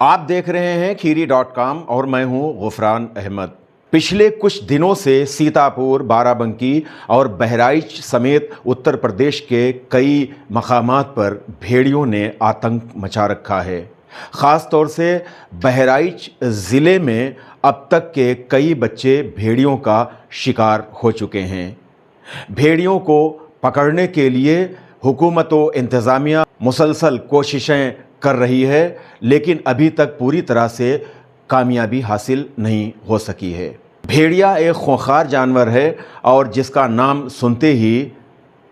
آپ دیکھ رہے ہیں kheeri.com اور میں ہوں غفران احمد۔ پچھلے کچھ دنوں سے سیتاپور، بارہ بنکی اور بہرائچ سمیت اتر پردیش کے کئی مقامات پر بھیڑیوں نے آتنک مچا رکھا ہے۔ خاص طور سے بہرائچ ضلع میں اب تک کے کئی بچے بھیڑیوں کا شکار ہو چکے ہیں۔ بھیڑیوں کو پکڑنے کے لیے حکومت و انتظامیہ مسلسل کوششیں کر رہی ہے، لیکن ابھی تک پوری طرح سے کامیابی حاصل نہیں ہو سکی ہے۔ بھیڑیا ایک خونخوار جانور ہے اور جس کا نام سنتے ہی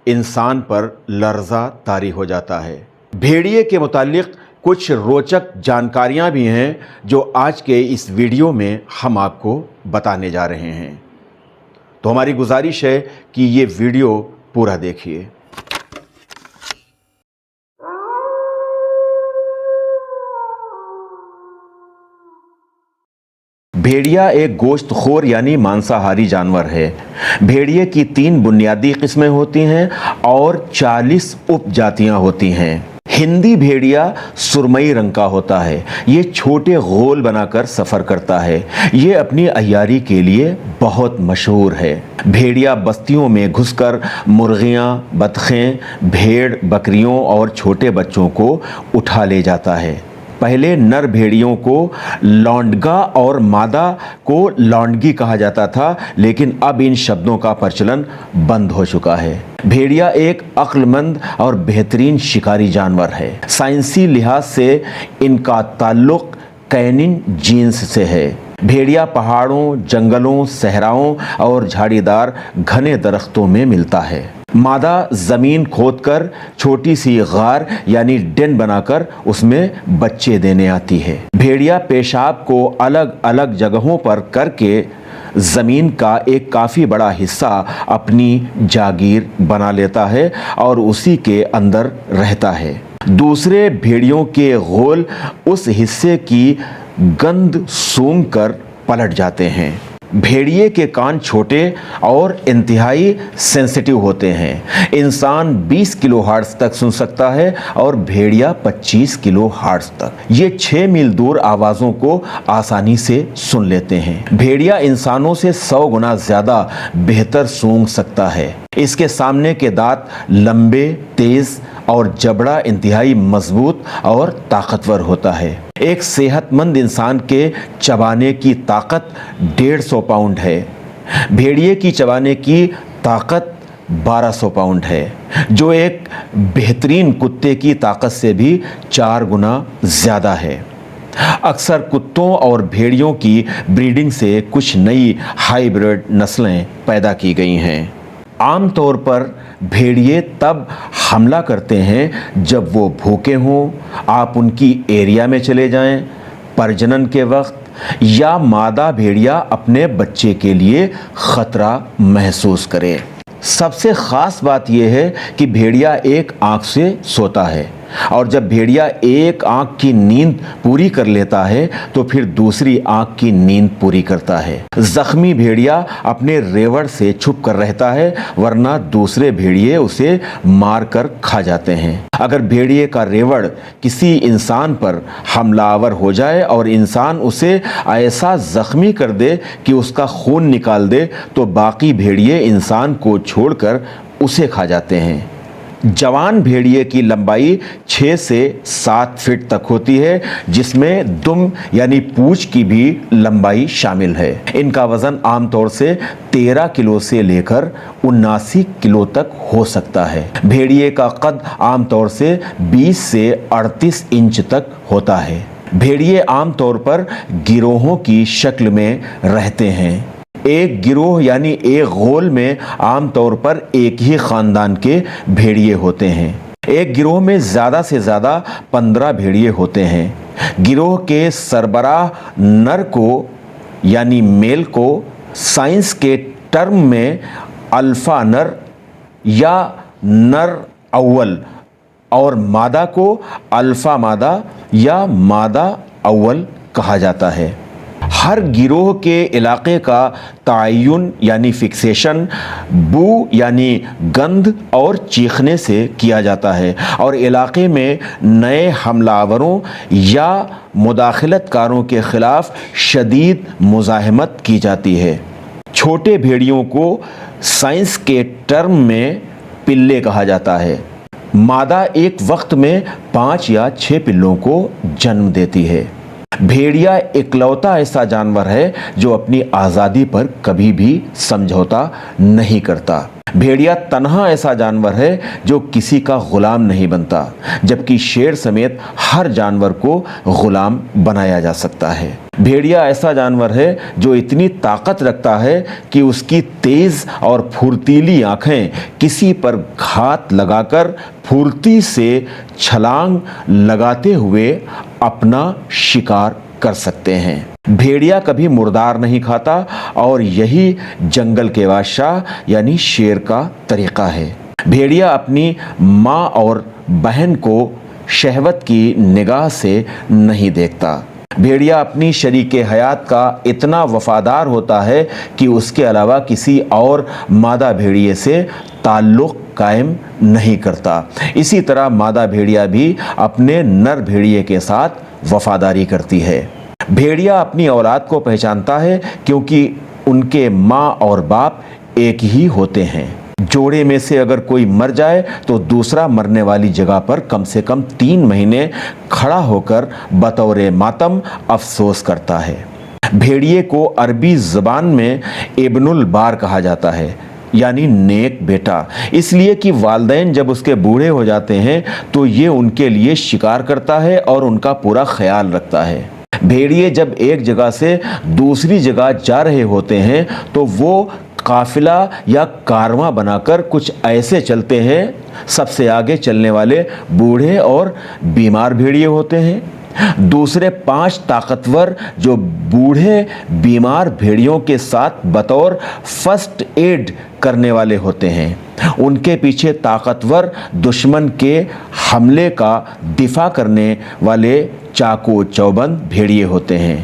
انسان پر لرزہ طاری ہو جاتا ہے۔ بھیڑیے کے متعلق کچھ روچک جانکاریاں بھی ہیں جو آج کے اس ویڈیو میں ہم آپ کو بتانے جا رہے ہیں، تو ہماری گزارش ہے کہ یہ ویڈیو پورا دیکھیے۔ بھیڑیا ایک گوشت خور یعنی مانساہاری جانور ہے۔ بھیڑیے کی 3 بنیادی قسمیں ہوتی ہیں اور 40 اپ جاتیاں ہوتی ہیں۔ ہندی بھیڑیا سرمئی رنگ کا ہوتا ہے۔ یہ چھوٹے غول بنا کر سفر کرتا ہے۔ یہ اپنی عیاری کے لیے بہت مشہور ہے۔ بھیڑیا بستیوں میں گھس کر مرغیاں، بطخیں، بھیڑ، بکریوں اور چھوٹے بچوں کو اٹھا لے جاتا ہے۔ پہلے نر بھیڑیوں کو لونڈگا اور مادہ کو لونڈگی کہا جاتا تھا، لیکن اب ان شبدوں کا پرچلن بند ہو چکا ہے۔ بھیڑیا ایک عقل مند اور بہترین شکاری جانور ہے۔ سائنسی لحاظ سے ان کا تعلق کینن جینس سے ہے۔ بھیڑیا پہاڑوں، جنگلوں، صحراؤں اور جھاڑی دار گھنے درختوں میں ملتا ہے۔ مادہ زمین کھود کر چھوٹی سی غار یعنی ڈین بنا کر اس میں بچے دینے آتی ہے۔ بھیڑیا پیشاب کو الگ الگ جگہوں پر کر کے زمین کا ایک کافی بڑا حصہ اپنی جاگیر بنا لیتا ہے اور اسی کے اندر رہتا ہے۔ دوسرے بھیڑیوں کے غول اس حصے کی گند سونگھ کر پلٹ جاتے ہیں۔ بھیڑیے کے کان چھوٹے اور انتہائی سینسٹیو ہوتے ہیں۔ انسان 20 کلو ہرٹز تک سن سکتا ہے اور بھیڑیا 25 کلو ہرٹز تک۔ یہ 6 میل دور آوازوں کو آسانی سے سن لیتے ہیں۔ بھیڑیا انسانوں سے 100 گنا زیادہ بہتر سونگھ سکتا ہے۔ اس کے سامنے کے دانت لمبے، تیز اور جبڑا انتہائی مضبوط اور طاقتور ہوتا ہے۔ ایک صحت مند انسان کے چبانے کی طاقت 150 پاؤنڈ ہے۔ بھیڑیے کی چبانے کی طاقت 1200 پاؤنڈ ہے، جو ایک بہترین کتے کی طاقت سے بھی 4 گنا زیادہ ہے۔ اکثر کتوں اور بھیڑیوں کی بریڈنگ سے کچھ نئی ہائی بریڈ نسلیں پیدا کی گئی ہیں۔ عام طور پر بھیڑیے تب حملہ کرتے ہیں جب وہ بھوکے ہوں، آپ ان کی ایریا میں چلے جائیں، پرجنن کے وقت، یا مادہ بھیڑیا اپنے بچے کے لیے خطرہ محسوس کرے۔ سب سے خاص بات یہ ہے کہ بھیڑیا ایک آنکھ سے سوتا ہے، اور جب بھیڑیا ایک آنکھ کی نیند پوری کر لیتا ہے تو پھر دوسری آنکھ کی نیند پوری کرتا ہے۔ زخمی بھیڑیا اپنے ریوڑ سے چھپ کر رہتا ہے، ورنہ دوسرے بھیڑیے اسے مار کر کھا جاتے ہیں۔ اگر بھیڑیے کا ریوڑ کسی انسان پر حملہ آور ہو جائے اور انسان اسے ایسا زخمی کر دے کہ اس کا خون نکال دے تو باقی بھیڑیے انسان کو چھوڑ کر اسے کھا جاتے ہیں۔ جوان بھیڑیے کی لمبائی 6 سے 7 فٹ تک ہوتی ہے، جس میں دم یعنی پونچھ کی بھی لمبائی شامل ہے۔ ان کا وزن عام طور سے 13 کلو سے لے کر 79 کلو تک ہو سکتا ہے۔ بھیڑیے کا قد عام طور سے 20 سے 38 انچ تک ہوتا ہے۔ بھیڑیے عام طور پر گروہوں کی شکل میں رہتے ہیں۔ ایک گروہ یعنی ایک غول میں عام طور پر ایک ہی خاندان کے بھیڑیے ہوتے ہیں۔ ایک گروہ میں زیادہ سے زیادہ 15 بھیڑیے ہوتے ہیں۔ گروہ کے سربراہ نر کو یعنی میل کو سائنس کے ٹرم میں الفا نر یا نر اول اور مادہ کو الفا مادہ یا مادہ اول کہا جاتا ہے۔ ہر گروہ کے علاقے کا تعین یعنی فکسیشن بو یعنی گند اور چیخنے سے کیا جاتا ہے اور علاقے میں نئے حملہ آوروں یا مداخلت کاروں کے خلاف شدید مزاحمت کی جاتی ہے۔ چھوٹے بھیڑیوں کو سائنس کے ٹرم میں پلے کہا جاتا ہے۔ مادہ ایک وقت میں 5 یا 6 پلوں کو جنم دیتی ہے۔ بھیڑیا اکلوتا ایسا جانور ہے جو اپنی آزادی پر کبھی بھی سمجھوتا نہیں کرتا۔ بھیڑیا تنہا ایسا جانور ہے جو کسی کا غلام نہیں بنتا، جبکہ شیر سمیت ہر جانور کو غلام بنایا جا سکتا ہے۔ بھیڑیا ایسا جانور ہے جو اتنی طاقت رکھتا ہے کہ اس کی تیز اور پھرتیلی آنکھیں کسی پر گھات لگا کر پھرتی سے چھلانگ لگاتے ہوئے اپنا شکار کر سکتے ہیں۔ بھیڑیا کبھی مردار نہیں کھاتا اور یہی جنگل کے بادشاہ یعنی شیر کا طریقہ ہے۔ بھیڑیا اپنی ماں اور بہن کو شہوت کی نگاہ سے نہیں دیکھتا۔ بھیڑیا اپنی شریک حیات کا اتنا وفادار ہوتا ہے کہ اس کے علاوہ کسی اور مادہ بھیڑیے سے تعلق قائم نہیں کرتا۔ اسی طرح مادہ بھیڑیا بھی اپنے نر بھیڑیے کے ساتھ وفاداری کرتی ہے۔ بھیڑیا اپنی اولاد کو پہچانتا ہے کیونکہ ان کے ماں اور باپ ایک ہی ہوتے ہیں۔ جوڑے میں سے اگر کوئی مر جائے تو دوسرا مرنے والی جگہ پر کم سے کم 3 مہینے کھڑا ہو کر بطور ماتم افسوس کرتا ہے۔ بھیڑیے کو عربی زبان میں ابن البار کہا جاتا ہے، یعنی نیک بیٹا، اس لیے کہ والدین جب اس کے بوڑھے ہو جاتے ہیں تو یہ ان کے لیے شکار کرتا ہے اور ان کا پورا خیال رکھتا ہے۔ بھیڑیے جب ایک جگہ سے دوسری جگہ جا رہے ہوتے ہیں تو وہ قافلہ یا کارواں بنا کر کچھ ایسے چلتے ہیں۔ سب سے آگے چلنے والے بوڑھے اور بیمار بھیڑیے ہوتے ہیں۔ دوسرے 5 طاقتور جو بوڑھے بیمار بھیڑیوں کے ساتھ بطور فرسٹ ایڈ کرنے والے ہوتے ہیں۔ ان کے پیچھے طاقتور دشمن کے حملے کا دفاع کرنے والے چاقو چوبند بھیڑیے ہوتے ہیں۔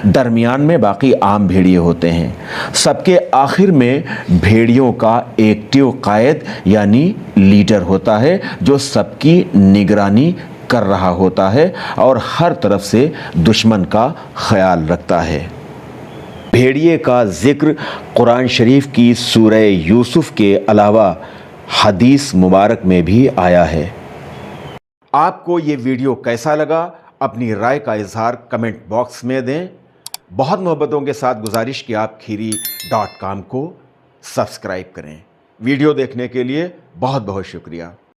درمیان میں باقی عام بھیڑیے ہوتے ہیں۔ سب کے آخر میں بھیڑیوں کا ایکٹیو قائد یعنی لیڈر ہوتا ہے جو سب کی نگرانی کر رہا ہوتا ہے اور ہر طرف سے دشمن کا خیال رکھتا ہے۔ بھیڑیے کا ذکر قرآن شریف کی سورہ یوسف کے علاوہ حدیث مبارک میں بھی آیا ہے۔ آپ کو یہ ویڈیو کیسا لگا؟ اپنی رائے کا اظہار کمنٹ باکس میں دیں۔ بہت محبتوں کے ساتھ گزارش کہ آپ kheeri.com کو سبسکرائب کریں۔ ویڈیو دیکھنے کے لیے بہت بہت شکریہ۔